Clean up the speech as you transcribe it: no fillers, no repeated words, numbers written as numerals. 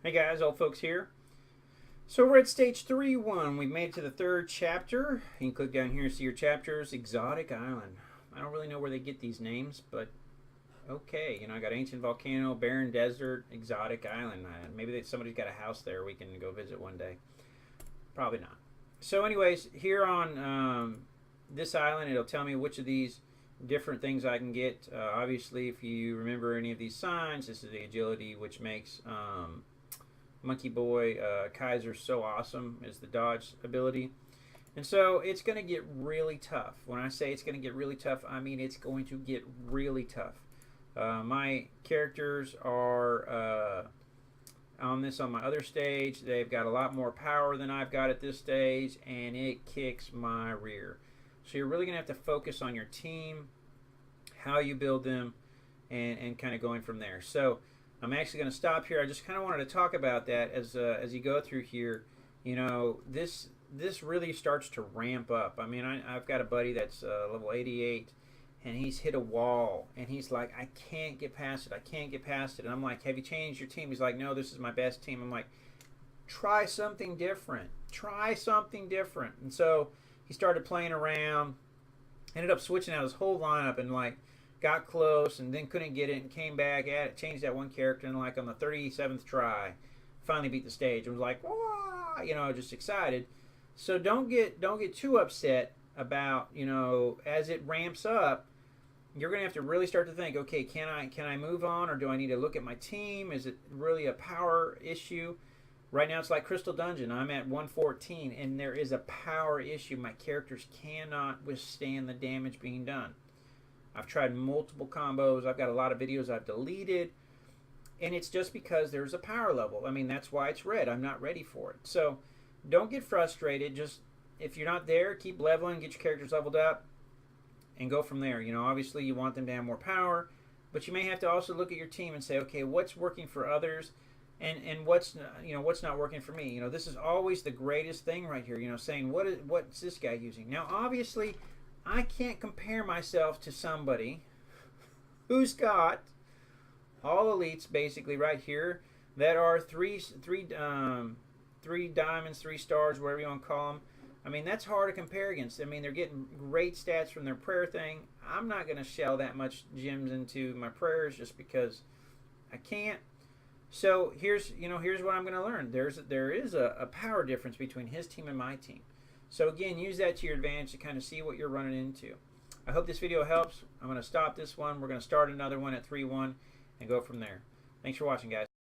Hey guys, old folks here. So we're at stage 3-1. We've made it to the third chapter. You can click down here and see your chapters. Exotic Island. I don't really know where they get these names, but okay. You know, I got Ancient Volcano, Barren Desert, Exotic Island. Maybe somebody's got a house there we can go visit one day. Probably not. So anyways, here on this island, it'll tell me which of these different things I can get. Obviously, if you remember any of these signs, this is the agility, which makes Monkey Boy Kaiser so awesome, is the dodge ability. And so it's going to get really tough. When I say it's going to get really tough, I mean it's going to get really tough. My characters are on my other stage. They've got a lot more power than I've got at this stage, and it kicks my rear. So you're really going to have to focus on your team, how you build them, and kind of going from there. So I'm actually going to stop here. I just kind of wanted to talk about that as you go through here. You know, this really starts to ramp up. I mean, I've got a buddy that's level 88, and he's hit a wall, and he's like, I can't get past it. I can't get past it. And I'm like, have you changed your team? He's like, no, this is my best team. I'm like, try something different. Try something different. And so he started playing around, ended up switching out his whole lineup, and like got close and then couldn't get it and came back at it, changed that one character, and like on the 37th try finally beat the stage and was like, wah, you know, just excited. So don't get too upset about, you know, as it ramps up. You're going to have to really start to think, okay, can I move on, or do I need to look at my team? Is it really a power issue? Right now it's like Crystal Dungeon. I'm at 114, and there is a power issue. My characters cannot withstand the damage being done. I've tried multiple combos. I've got a lot of videos I've deleted, and it's just because there's a power level. I mean, that's why it's red. I'm not ready for it. So don't get frustrated. Just, if you're not there, keep leveling, get your characters leveled up, and go from there. You know, obviously you want them to have more power, but you may have to also look at your team and say, okay, what's working for others, and what's not working for me. You know, this is always the greatest thing right here. You know, saying what's this guy using? Now, obviously, I can't compare myself to somebody who's got all elites basically right here that are three diamonds, 3 stars, whatever you want to call them. I mean, that's hard to compare against. I mean, they're getting great stats from their prayer thing. I'm not going to shell that much gems into my prayers just because I can't. So here's what I'm going to learn. There is a power difference between his team and my team. So again, use that to your advantage to kind of see what you're running into. I hope this video helps. I'm going to stop this one. We're going to start another one at 3-1 and go from there. Thanks for watching, guys.